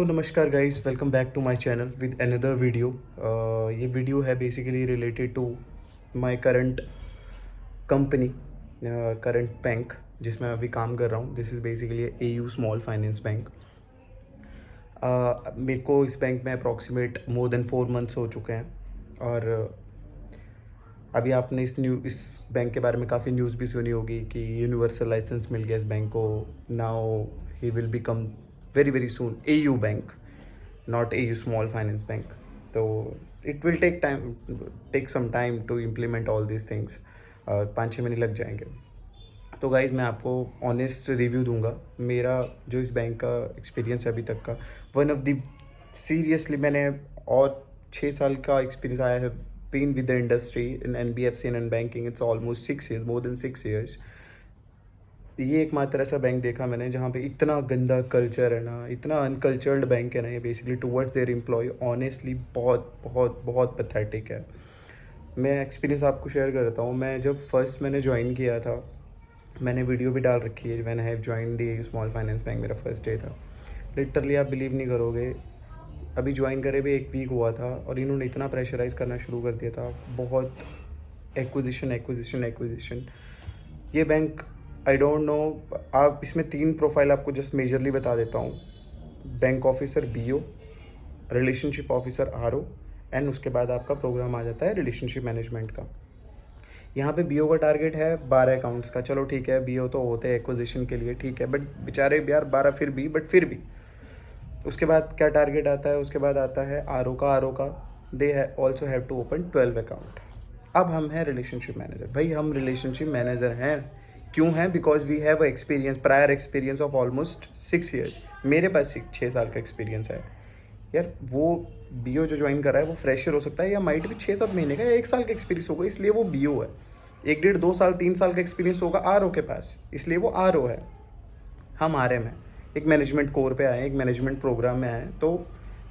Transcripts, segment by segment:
तो नमस्कार guys, welcome back to my channel with another video. ये वीडियो है basically related to my current company, current bank जिसमें मैं अभी काम कर रहा हूँ। This is basically AU small finance bank. मेरे को इस बैंक में अप्रॉक्सीमेट मोर देन 4 मंथ्स हो चुके हैं। और अभी आपने इस बैंक के बारे में काफ़ी न्यूज़ भी सुनी होगी कि यूनिवर्सल लाइसेंस मिल गया इस बैंक को। Now he will become very very soon AU bank, not AU small finance bank. तो it will take some time to implement all these things. 5-6 महीने लग जाएंगे। तो गाइज़, मैं आपको ऑनेस्ट रिव्यू दूंगा मेरा जो इस बैंक का एक्सपीरियंस है अभी तक का। वन ऑफ द सीरियसली मैंने और 6 साल का एक्सपीरियंस आया है been with the industry in NBFC and in banking. It's almost 6 years, more than 6 years। ये एकमात्र ऐसा बैंक देखा मैंने जहाँ पे इतना गंदा कल्चर है ना, इतना अनकल्चर्ड बैंक है ना ये basically towards their employ. Honestly बहुत बहुत बहुत पैथेटिक है। मैं एक्सपीरियंस आपको शेयर करता हूँ। मैं जब फर्स्ट मैंने ज्वाइन किया था, मैंने वीडियो भी डाल रखी है, when I have join the small finance bank. मेरा फर्स्ट डे था। लिटरली आप बिलीव नहीं करोगे, अभी ज्वाइन करे भी 1 वीक हुआ था और इन्होंने इतना प्रेशराइज़ करना शुरू कर दिया था। बहुत एक्विजिशन एक्विजिशन एक्विजिशन। ये बैंक, आई डोंट नो, आप इसमें 3 प्रोफाइल आपको जस्ट मेजरली बता देता हूँ। Bank officer BO, relationship officer RO, and उसके बाद आपका प्रोग्राम आ जाता है रिलेशनशिप मैनेजमेंट का। यहाँ पे BO का टारगेट है 12 अकाउंट्स का। चलो ठीक है, BO तो होते हैं एक्विजिशन के लिए, ठीक है, बट बेचारे यार 12 फिर भी उसके बाद क्या टारगेट आता है? उसके बाद आता है RO का दे है also have to open 12 account. अब हम हैं रिलेशनशिप मैनेजर। भाई हम रिलेशनशिप मैनेजर हैं, क्यों हैं? Because we have experience, prior experience of almost 6 years। मेरे पास 6 साल का एक्सपीरियंस है यार। वो BO जो ज्वाइन कर रहा है वो फ्रेशर हो सकता है, या माइट भी 6-7 महीने का या 1 साल का एक्सपीरियंस होगा, इसलिए वो BO है। 1-1.5 साल 3 साल का एक्सपीरियंस होगा RO के पास, इसलिए वो RO है। हम RM हैं, एक मैनेजमेंट कोर पे आए, एक मैनेजमेंट प्रोग्राम में आए, तो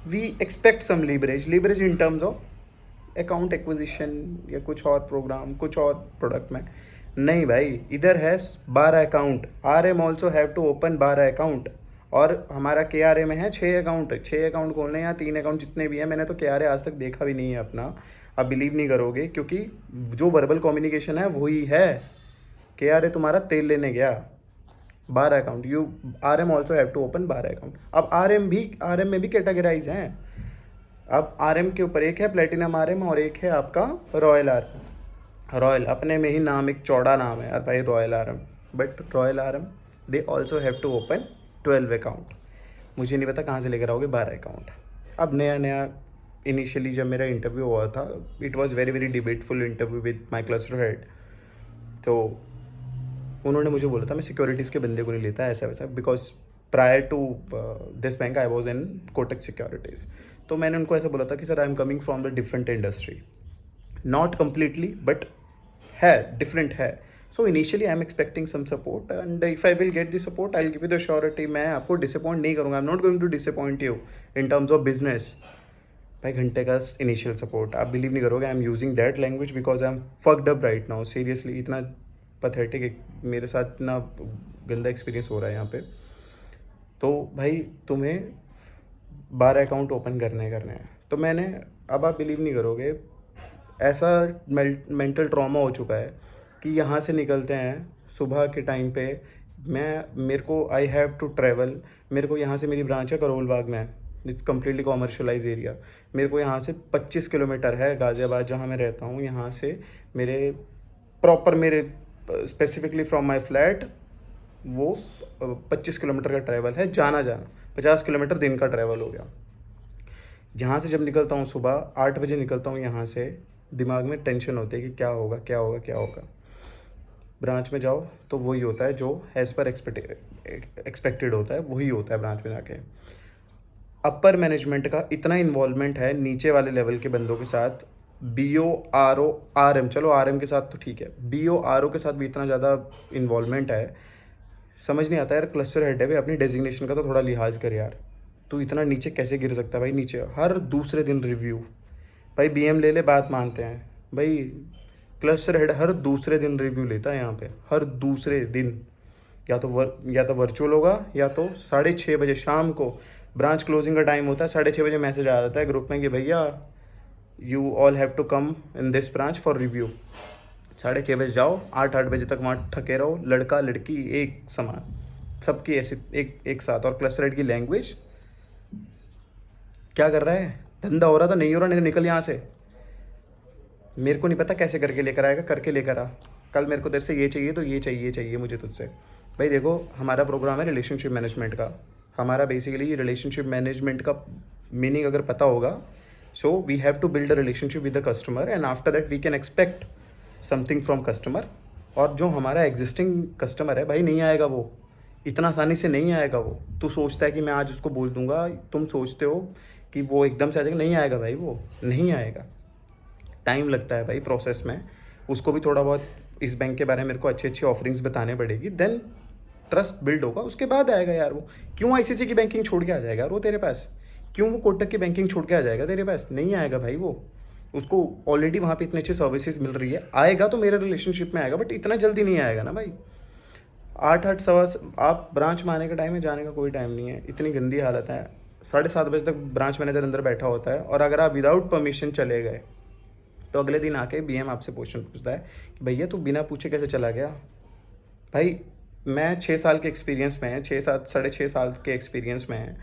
we expect some leverage in terms of account acquisition या कुछ और प्रोग्राम, कुछ और प्रोडक्ट में। नहीं भाई, इधर है 12 account. RM also have to open 12 account. और हमारा KRA में है 6 अकाउंट। 6 अकाउंट खोलने या 3 अकाउंट जितने भी हैं। मैंने तो KRA आज तक देखा भी नहीं है अपना। आप बिलीव नहीं करोगे, क्योंकि जो वर्बल कम्युनिकेशन है वही है। KRA तुम्हारा तेल लेने गया। 12 account, you RM also have to open 12 account. अब RM में भी कैटेगराइज हैं। अब RM के ऊपर एक है प्लेटिनम RM और एक है आपका रॉयल RM। रॉयल अपने में ही नाम, एक चौड़ा नाम है यार भाई, royal RM। But royal RM they also have to open 12 account. मुझे नहीं पता कहाँ से लेकर आओगे 12 अकाउंट। अब नया नया इनिशियली जब मेरा इंटरव्यू हुआ था, it was very very debateful interview with my cluster head. तो उन्होंने मुझे बोला था मैं सिक्योरिटीज़ के बंदे को नहीं लेता ऐसा वैसा, because prior to this bank I was in Kotak securities. तो मैंने उनको ऐसा बोला था कि sir I am coming from the different industry, not completely but है, डिफरेंट है। So initially I am expecting some support, and if I will get the support I will give you the surety. मैं आपको disappoint नहीं करूँगा, I am not going to disappoint you in terms of business. भाई घंटे का initial support, आप believe नहीं करोगे, I am using that language because I am fucked up right now. Seriously इतना पथेटिक मेरे साथ इतना गंदा एक्सपीरियंस हो रहा है यहाँ पे। तो भाई तुम्हें 12 अकाउंट ओपन करने हैं। तो मैंने, अब आप बिलीव नहीं करोगे, ऐसा मेंटल ट्रॉमा हो चुका है कि यहाँ से निकलते हैं सुबह के टाइम पे, मेरे को आई हैव टू ट्रैवल। मेरे को यहाँ से, मेरी ब्रांच है करोल बाग में, इट्स कम्प्लीटली कॉमर्शलाइज एरिया। मेरे को यहाँ से 25 किलोमीटर है गाज़ियाबाद जहाँ मैं रहता हूँ, यहाँ से मेरे प्रॉपर, मेरे स्पेसिफिकली फ्रॉम माई फ्लैट वो 25 किलोमीटर का ट्रैवल है, जाना 50 किलोमीटर दिन का ट्रैवल हो गया। जहाँ से जब निकलता हूँ सुबह 8 बजे निकलता हूँ यहाँ से, दिमाग में टेंशन होती है कि क्या होगा क्या होगा क्या होगा। ब्रांच में जाओ तो वही होता है जो एज़ पर एक्सपेक्टेड होता है, वही होता है ब्रांच में जाके। अपर मैनेजमेंट का इतना इन्वॉल्वमेंट है नीचे वाले लेवल के बंदों के साथ, BO RO RM, चलो RM के साथ तो ठीक है, BO RO के साथ भी इतना ज़्यादा इन्वॉल्वमेंट है, समझ नहीं आता यार। क्लस्टर हेड है भाई, अपनी डेजिग्नेशन का तो थोड़ा लिहाज कर यार। तू इतना नीचे कैसे गिर सकता है भाई? नीचे हर दूसरे दिन रिव्यू। भाई BM ले ले, बात मानते हैं भाई। क्लस्टर हेड हर दूसरे दिन रिव्यू लेता है यहाँ पे, हर दूसरे दिन। या तो वर्चुअल होगा, या तो 6:30 बजे शाम को ब्रांच क्लोजिंग का टाइम होता है, 6:30 बजे मैसेज आ जाता है ग्रुप में कि भैया you all have to come in this branch for review. 6:30 बजे जाओ, 8-8 बजे तक वहाँ ठके रहो, लड़का लड़की एक समान, सबकी ऐसे एक साथ। और क्लस्टर की लैंग्वेज क्या कर रहा है, धंधा हो रहा था, नहीं हो रहा, नहीं तो निकल यहाँ से। मेरे को नहीं पता कैसे करके लेकर आएगा, करके लेकर आ। कल मेरे को तेरे से ये चाहिए तो ये चाहिए मुझे तुझसे। भाई देखो, हमारा प्रोग्राम है रिलेशनशिप मैनेजमेंट का। हमारा बेसिकली ये रिलेशनशिप मैनेजमेंट का मीनिंग अगर पता होगा, so we have to build a relationship with the customer and after that we can expect something from customer. और जो हमारा एग्जिस्टिंग कस्टमर है भाई, नहीं आएगा वो, इतना आसानी से नहीं आएगा वो। तू सोचता है कि मैं आज उसको बोल दूंगा, तुम सोचते हो कि वो एकदम से आ जाएगा, नहीं आएगा भाई, वो नहीं आएगा। टाइम लगता है भाई प्रोसेस में। उसको भी थोड़ा बहुत इस बैंक के बारे में मेरे को अच्छी अच्छी ऑफरिंग्स बताने पड़ेगी, देन ट्रस्ट बिल्ड होगा, उसके बाद आएगा यार वो। क्यों आईसीसी की बैंकिंग छोड़ के आ जाएगा यार वो तेरे पास? क्यों वो कोटक की बैंकिंग छोड़ के आ जाएगा तेरे पास? नहीं आएगा भाई वो। उसको ऑलरेडी वहाँ पे इतनी अच्छी सर्विसेज मिल रही है, आएगा तो मेरे रिलेशनशिप में आएगा, बट इतना जल्दी नहीं आएगा ना भाई। 8-8 सवा आप ब्रांच में आने का टाइम है, जाने का कोई टाइम नहीं है। इतनी गंदी हालत है। 7:30 बजे तक ब्रांच मैनेजर अंदर बैठा होता है, और अगर आप विदाउट परमिशन चले गए तो अगले दिन आके बीएम आपसे क्वेश्चन पूछता है कि भैया तू बिना पूछे कैसे चला गया। भाई मैं 6 साल के एक्सपीरियंस में है, 6-7 6.5 साल के एक्सपीरियंस में है,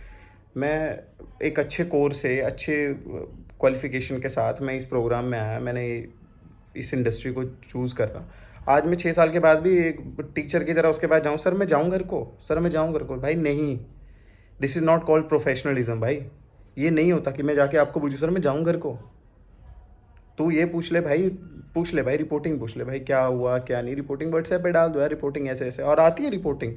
मैं एक अच्छे कोर्स से, अच्छे क्वालिफिकेशन के साथ मैं इस प्रोग्राम में आया, मैंने इस इंडस्ट्री को चूज़ करा। आज मैं 6 साल के बाद भी एक टीचर की तरह उसके बाद जाऊँ, सर मैं जाऊँ घर को, सर मैं जाऊँ घर को। भाई नहीं, this is not called professionalism भाई। ये नहीं होता कि मैं जाके आपको पूछूँ सर मैं जाऊँ घर को। तू ये पूछ ले भाई, रिपोर्टिंग पूछ ले भाई, क्या हुआ क्या नहीं। रिपोर्टिंग व्हाट्सएप पे डाल दो यार, रिपोर्टिंग ऐसे ऐसे, और आती है रिपोर्टिंग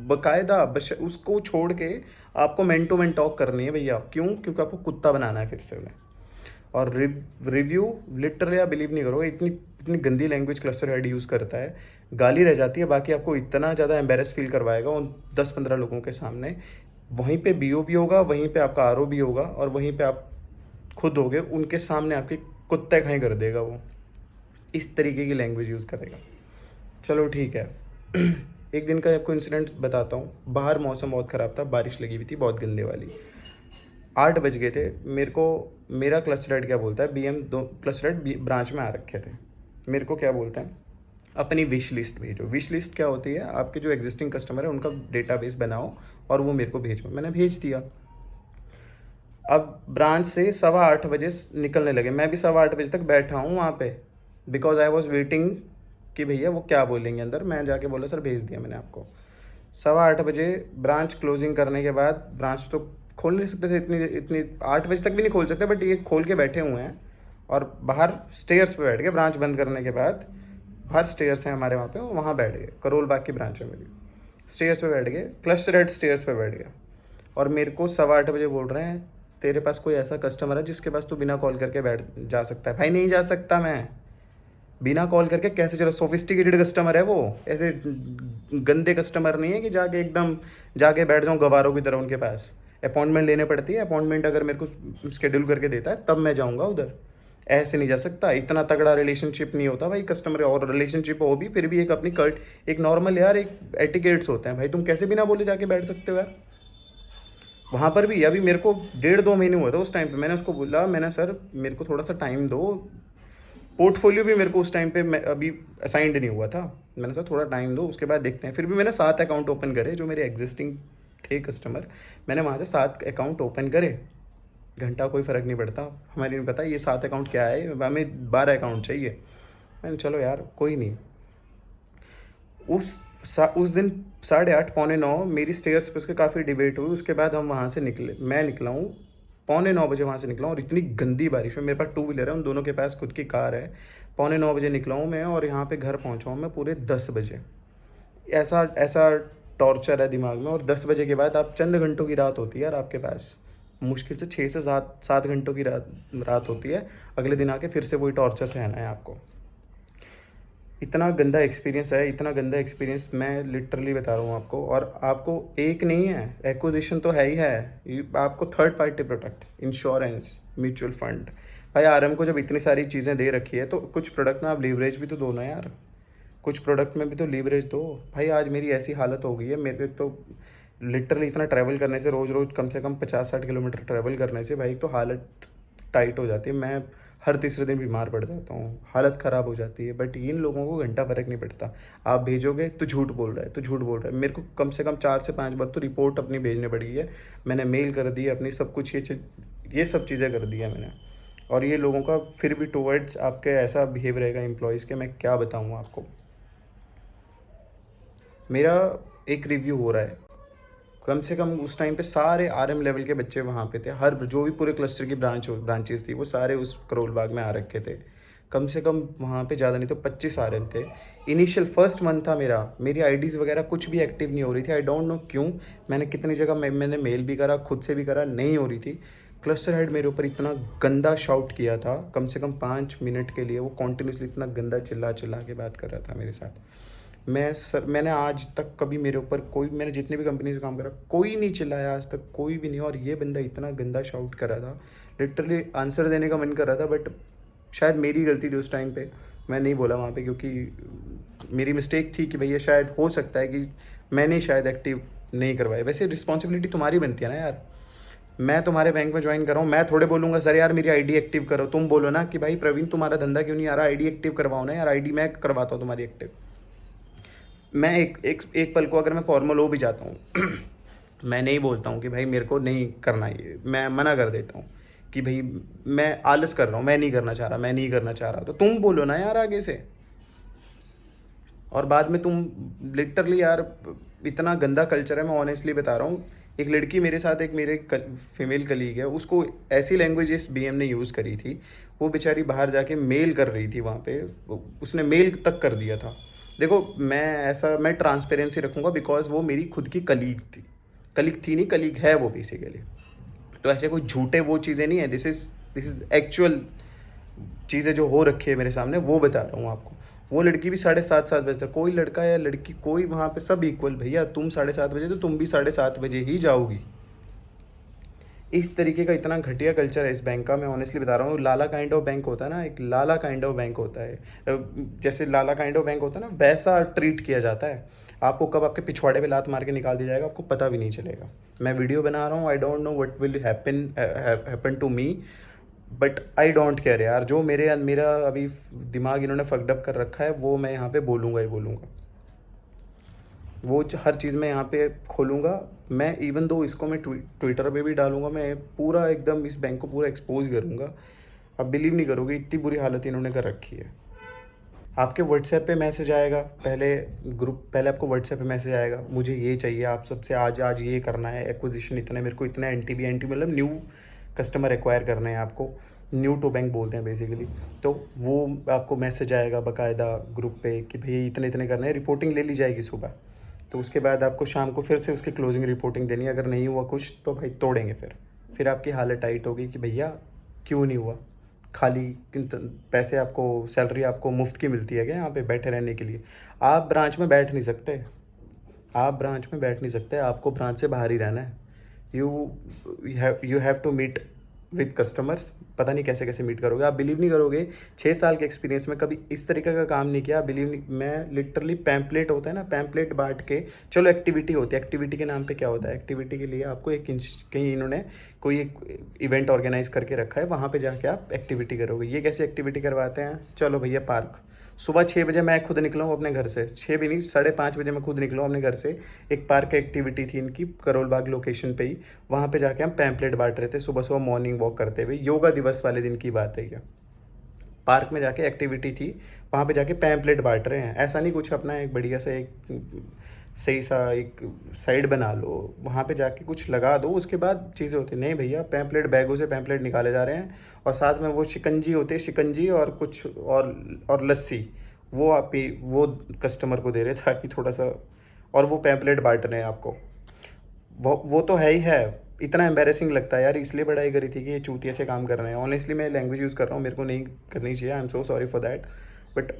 बकायदा। बस उसको छोड़ के आपको मैन टू मैन टॉक करनी है भैया। क्यों? क्योंकि आपको कुत्ता बनाना है फिर से उन्हें। और रिव्यू लिटरली आप बिलीव नहीं करोगे, इतनी इतनी गंदी लैंग्वेज क्लस्टर हेड यूज़ करता है, गाली रह जाती है। बाकी आपको इतना ज़्यादा एम्बेरस फील करवाएगा उन 10-15 लोगों के सामने। वहीं पे बीओ भी होगा, वहीं पे आपका आरओ भी होगा, और वहीं पे आप खुद होगे, उनके सामने आपके कुत्ते खाई कर देगा वो। इस तरीके की लैंग्वेज यूज़ करेगा। चलो ठीक है। एक दिन का आपको इंसिडेंट बताता हूँ। बाहर मौसम बहुत ख़राब था, बारिश लगी हुई थी बहुत गंदे वाली। 8 बज गए थे। मेरा क्लस्टर हेड क्या बोलता है, बीएम दो क्लस्टर हेड ब्रांच में आ रखे थे। मेरे को क्या बोलता है, अपनी विश लिस्ट भेजो। विश लिस्ट क्या होती है, आपके जो एग्जिस्टिंग कस्टमर है उनका डेटाबेस बनाओ और वो मेरे को भेजो। मैंने भेज दिया। अब ब्रांच से 8:15 बजे निकलने लगे, मैं भी 8:15 बजे तक बैठा हूँ वहाँ पे, बिकॉज आई वॉज वेटिंग कि भैया वो क्या बोलेंगे अंदर। मैं जाके बोला सर भेज दिया मैंने आपको। 8:15 बजे ब्रांच क्लोजिंग करने के बाद, ब्रांच तो खोल नहीं सकते थे, इतनी इतनी 8 बजे तक भी नहीं खोल सकते, बट ये खोल के बैठे हुए हैं। और बाहर स्टेयर्स पे बैठ गए, ब्रांच बंद करने के बाद बाहर स्टेयर्स हैं हमारे वहाँ पे, वहाँ बैठ गए। करोल बाग की ब्रांच है मेरी, स्टेयर्स पे बैठ गए, क्लस्टर हेड स्टेयर्स पे बैठ गया। और मेरे को 8:15 बजे बोल रहे हैं तेरे पास कोई ऐसा कस्टमर है जिसके पास तू बिना कॉल करके बैठ जा सकता है? भाई नहीं जा सकता मैं बिना कॉल करके। कैसे चलो, सोफिस्टिकेटेड कस्टमर है वो, ऐसे गंदे कस्टमर नहीं है कि जाके एकदम जाके बैठ जाऊँ गवारों की तरह उनके पास। अपॉइंटमेंट लेने पड़ती है, अपॉइंटमेंट अगर मेरे को शेड्यूल करके देता है तब मैं जाऊँगा उधर। ऐसे नहीं जा सकता, इतना तगड़ा रिलेशनशिप नहीं होता भाई कस्टमर। और रिलेशनशिप हो भी, फिर भी एक अपनी एक नॉर्मल यार एक एटिकेट्स होते हैं भाई। तुम कैसे बिना बोले जाके बैठ सकते हो यार? वहाँ पर भी अभी मेरे को 1.5-2 महीने हुए थे उस टाइम पे। मैंने उसको बोला, मैंने सर मेरे को थोड़ा सा टाइम दो, पोर्टफोलियो भी मेरे को उस टाइम पे अभी असाइंड नहीं हुआ था। मैंने सर थोड़ा टाइम दो, उसके बाद देखते हैं। फिर भी मैंने 7 अकाउंट ओपन करे, जो मेरे एग्जिस्टिंग थे कस्टमर, मैंने वहाँ से 7 अकाउंट ओपन करे। घंटा कोई फ़र्क नहीं पड़ता, हमें नहीं पता ये 7 अकाउंट क्या है, हमें 12 अकाउंट चाहिए। मैंने चलो यार कोई नहीं। उस दिन 8:30 8:45 मेरी स्टेयर्स पे उसके काफ़ी डिबेट हुई। उसके बाद हम वहाँ से निकले, मैं निकला हूँ 8:45 वहाँ से निकला हूँ, और इतनी गंदी बारिश में, मेरे पास 2 व्हीलर है, उन दोनों के पास खुद की कार है। 8:45 निकला हूँ मैं, और यहाँ पे घर पहुँचा हूँ मैं पूरे 10 बजे। ऐसा ऐसा टॉर्चर है दिमाग में। और 10 बजे के बाद आप चंद घंटों की रात होती है यार आपके पास, मुश्किल से 6 से 7 घंटों की रात होती है। अगले दिन आके फिर से वही टॉर्चर सहना है आपको। इतना गंदा एक्सपीरियंस है, इतना गंदा एक्सपीरियंस, मैं लिटरली बता रहा हूँ आपको। और आपको एक नहीं है, एक्विजिशन तो है ही है, आपको third party product, insurance, mutual fund. भाई आरएम को जब इतनी सारी चीज़ें दे रखी है तो कुछ प्रोडक्ट में आप लीवरेज भी तो दो ना यार, कुछ प्रोडक्ट में भी तो लीवरेज दो। भाई आज मेरी ऐसी हालत हो गई है, मेरे तो लिटरली इतना ट्रैवल करने से, रोज़ रोज़ कम से कम 50-60 किलोमीटर ट्रैवल करने से भाई तो हालत टाइट हो जाती है। मैं हर तीसरे दिन बीमार पड़ जाता हूँ, हालत ख़राब हो जाती है। बट इन लोगों को घंटा फ़र्क नहीं पड़ता। आप भेजोगे तो झूठ बोल रहा है, तो झूठ बोल रहा है। मेरे को कम से कम 4 से 5 बार तो रिपोर्ट अपनी भेजनी पड़ी है। मैंने मेल कर दी है अपनी, सब कुछ ये सब चीज़ें कर दी है मैंने। और ये लोगों का फिर भी टुवर्ड्स आपके ऐसा बिहेव रहेगा एम्प्लॉयज़ के, मैं क्या बताऊँ आपको। मेरा एक रिव्यू हो रहा है, कम से कम उस टाइम पे सारे आरएम लेवल के बच्चे वहाँ पे थे। हर जो भी पूरे क्लस्टर की ब्रांचेस थी वो सारे उस करोल बाग में आ रखे थे। कम से कम वहाँ पे ज़्यादा नहीं तो 25 आरएम थे। इनिशियल फर्स्ट मंथ था मेरा, मेरी आईडीज़ वगैरह कुछ भी एक्टिव नहीं हो रही थी। आई डोंट नो क्यों। मैंने कितनी जगह मैंने मेल भी करा, खुद से भी करा, नहीं हो रही थी। क्लस्टर हेड मेरे ऊपर इतना गंदा शाउट किया था, कम से कम 5 मिनट के लिए वो कॉन्टिन्यूसली इतना गंदा चिल्ला चिल्ला के बात कर रहा था मेरे साथ। मैंने आज तक कभी मेरे ऊपर कोई, मैंने जितने भी कंपनी से काम करा कोई नहीं चिल्लाया आज तक, कोई भी नहीं। और ये बंदा इतना गंदा शाउट कर रहा था, लिटरली आंसर देने का मन कर रहा था। बट शायद मेरी गलती थी उस टाइम पे, मैं नहीं बोला वहाँ पे, क्योंकि मेरी मिस्टेक थी कि भैया शायद हो सकता है कि मैंने शायद एक्टिव नहीं करवाया। वैसे रिस्पॉन्सिबिलिटी तुम्हारी बनती है ना यार। मैं तुम्हारे बैंक में ज्वाइन कर रहा हूँ, मैं थोड़े बोलूँगा सर यार मेरी आईडी एक्टिव करो। तुम बोलो ना कि भाई प्रवीण तुम्हारा धंधा क्यों नहीं आ रहा, आईडी एक्टिव करवाओ ना यार, आईडी मैं करवाता हूँ तुम्हारी एक्टिव। मैं एक पल को अगर मैं फॉर्मल हो भी जाता हूँ मैं नहीं बोलता हूँ कि भाई मेरे को नहीं करना, ये मैं मना कर देता हूँ कि भाई मैं आलस कर रहा हूँ, मैं नहीं करना चाह रहा, मैं नहीं करना चाह रहा। तो तुम बोलो ना यार आगे से। और बाद में तुम लिटरली यार, इतना गंदा कल्चर है, मैं ऑनेस्टली बता रहा हूँ। एक लड़की मेरे साथ, एक मेरे फीमेल कलीग है, उसको ऐसी लैंग्वेज इस बीएम ने यूज़ करी थी, वो बेचारी बाहर जाके मेल कर रही थी वहाँ पे, उसने मेल तक कर दिया था। देखो मैं ट्रांसपेरेंसी रखूँगा बिकॉज वो मेरी खुद की कलीग थी नहीं, कलीग है वो बेसिकली। तो ऐसे कोई झूठे वो चीज़ें नहीं है, दिस इज़ एक्चुअल चीज़ें जो हो रखी है मेरे सामने, वो बता रहा हूँ आपको। वो लड़की भी 7:30 बजे तक, कोई लड़का या लड़की कोई वहाँ पे सब इक्वल भैया। तुम 7:30 बजे तो तुम भी 7:30 बजे ही जाओगी। इस तरीके का इतना घटिया कल्चर है इस बैंक का, मैं ऑनेस्टली बता रहा हूँ। लाला काइंड ऑफ बैंक होता है ना, एक लाला काइंड ऑफ बैंक होता है, जैसे लाला काइंड ऑफ बैंक होता है ना, वैसा ट्रीट किया जाता है आपको। कब आपके पिछवाड़े पे लात मार के निकाल दिया जाएगा आपको पता भी नहीं चलेगा। मैं वीडियो बना रहा हूँ, I don't know what will happen to me, but I don't care यार। जो मेरा अभी दिमाग इन्होंने फकडअप कर रखा है वो मैं यहाँ पे बोलूँगा ही बोलूँगा। वो हर चीज़ में यहाँ पे खोलूँगा मैं। इवन दो इसको मैं ट्विटर पे भी डालूँगा, मैं पूरा एकदम इस बैंक को पूरा एक्सपोज करूँगा। आप बिलीव नहीं करोगे इतनी बुरी हालत इन्होंने कर रखी है। आपके व्हाट्सएप पे मैसेज आएगा, पहले आपको व्हाट्सएप पे मैसेज आएगा, मुझे ये चाहिए आप सबसे, आज ये करना है, एक्विजिशन इतने, मेरे को इतना एनटी मतलब न्यू कस्टमर एक्वायर करना है आपको, न्यू टू बैंक बोलते हैं बेसिकली। तो वो आपको मैसेज आएगा बाकायदा ग्रुप पे कि भैया इतने इतने करने हैं, रिपोर्टिंग ले ली जाएगी सुबह। तो उसके बाद आपको शाम को फिर से उसकी क्लोजिंग रिपोर्टिंग देनी है। अगर नहीं हुआ कुछ तो भाई तोड़ेंगे। फिर आपकी हालत टाइट होगी कि भैया क्यों नहीं हुआ, खाली पैसे आपको, सैलरी आपको मुफ्त की मिलती है क्या यहाँ पे बैठे रहने के लिए? आप ब्रांच में बैठ नहीं सकते, आपको ब्रांच से बाहर ही रहना है। You have to meet with customers. पता नहीं कैसे कैसे मीट करोगे, आप बिलीव नहीं करोगे। 6 साल के एक्सपीरियंस में कभी इस तरीके का काम नहीं किया, बिलीव नहीं। मैं लिटरली पैम्पलेट होता है ना, पैम्पलेट बांट के, चलो एक्टिविटी होती है, एक्टिविटी के नाम पे क्या होता है, एक्टिविटी के लिए आपको कहीं इन्होंने कोई एक इवेंट ऑर्गेनाइज करके रखा है, वहाँ पे जाके आप एक्टिविटी करोगे। ये कैसी एक्टिविटी करवाते हैं, चलो भैया पार्क, सुबह 6 बजे मैं खुद निकला हूँ अपने घर से, 6 भी नहीं 5:30 बजे मैं खुद निकला हूँ अपने घर से। एक पार्क एक्टिविटी थी इनकी करोल बाग लोकेशन पे ही, वहाँ पे जाके हम पैम्पलेट बांट रहे थे सुबह सुबह मॉर्निंग वॉक करते हुए। योगा दिवस वाले दिन की बात है क्या, पार्क में जाके एक्टिविटी थी, वहाँ पे जाके पैम्पलेट बांट रहे हैं। ऐसा नहीं कुछ अपना एक बढ़िया सा एक सही सा एक साइड बना लो, वहाँ पे जाके कुछ लगा दो, उसके बाद चीज़ें होती नहीं भैया। पैम्पलेट, बैगों से पैम्पलेट निकाले जा रहे हैं, और साथ में वो शिकंजी होती है, शिकंजी और कुछ और लस्सी, वो वो कस्टमर को दे रहे ताकि थोड़ा सा, और वो पैम्पलेट बांट रहे हैं आपको। वो तो है ही है। इतना एम्बेरसिंग लगता है यार, इसलिए पढ़ाई करी थी कि ये चूतिया से काम कर रहे हैं। ऑनेस्टली मैं लैंग्वेज यूज़ कर रहा हूँ, मेरे को नहीं करनी चाहिए, I am so sorry for that, but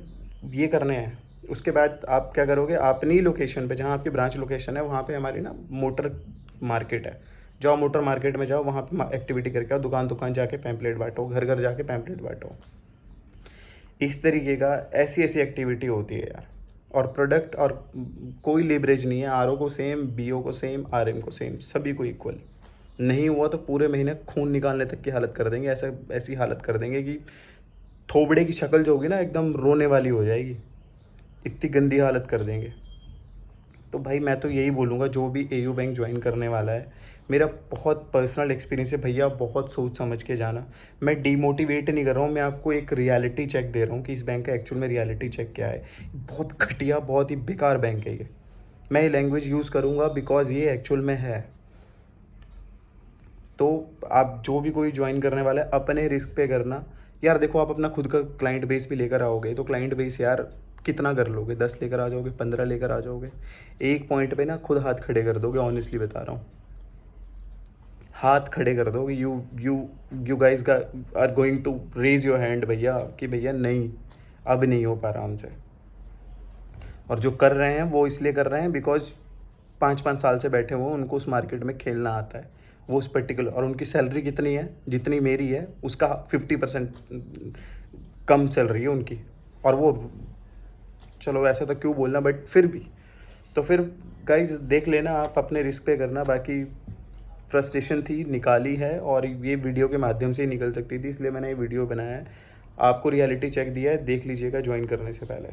ये करने हैं। उसके बाद आप क्या करोगे, अपनी लोकेशन पे, जहाँ आपकी ब्रांच लोकेशन है, वहाँ पे हमारी ना मोटर मार्केट है, जाओ मोटर मार्केट में जाओ, वहाँ पे एक्टिविटी करके आओ, दुकान दुकान जाके पैम्पलेट बांटो, घर घर जाके पैम्पलेट बांटो। इस तरीके का ऐसी ऐसी एक्टिविटी होती है यार। और प्रोडक्ट और कोई लेवरेज नहीं है, आर को सेम, बी को सेम, आर को सेम, सभी को इक्वल। नहीं हुआ तो पूरे महीने खून निकालने तक की हालत कर देंगे, ऐसा ऐसी हालत कर देंगे कि थोबड़े की शक्ल जो होगी ना एकदम रोने वाली हो जाएगी, इतनी गंदी हालत कर देंगे। तो भाई मैं तो यही बोलूँगा, जो भी एयू बैंक ज्वाइन करने वाला है, मेरा बहुत पर्सनल एक्सपीरियंस है भैया, बहुत सोच समझ के जाना। मैं डीमोटिवेट नहीं कर रहा हूँ, मैं आपको एक रियलिटी चेक दे रहा हूँ कि इस बैंक का एक्चुअल में रियलिटी चेक क्या है। बहुत घटिया, बहुत ही बेकार बैंक है ये। मैं ये लैंग्वेज यूज़ करूँगा बिकॉज ये एक्चुअल में है। तो आप जो भी कोई ज्वाइन करने वाला है अपने रिस्क पे करना। यार देखो, आप अपना खुद का क्लाइंट बेस भी लेकर आओगे तो क्लाइंट बेस यार कितना कर लोगे, 10 लेकर आ जाओगे, 15 लेकर आ जाओगे। एक पॉइंट पे ना खुद हाथ खड़े कर दोगे, ऑनेस्टली बता रहा हूँ, हाथ खड़े कर दोगे। You guys are going to raise your hand भैया, कि भैया नहीं, अब नहीं हो पा रहा हमसे। और जो कर रहे हैं वो इसलिए कर रहे हैं बिकॉज 5-5 साल से बैठे हुए, उनको उस मार्केट में खेलना आता है, वो उस पर्टिकुलर, और उनकी सैलरी कितनी है, जितनी मेरी है उसका 50% कम सैलरी है उनकी। और वो, चलो ऐसा तो क्यों बोलना, बट फिर भी, तो फिर गाइस देख लेना, आप अपने रिस्क पे करना। बाकी फ्रस्ट्रेशन थी, निकाली है, और ये वीडियो के माध्यम से ही निकल सकती थी, इसलिए मैंने ये वीडियो बनाया है। आपको रियलिटी चेक दिया है, देख लीजिएगा ज्वाइन करने से पहले।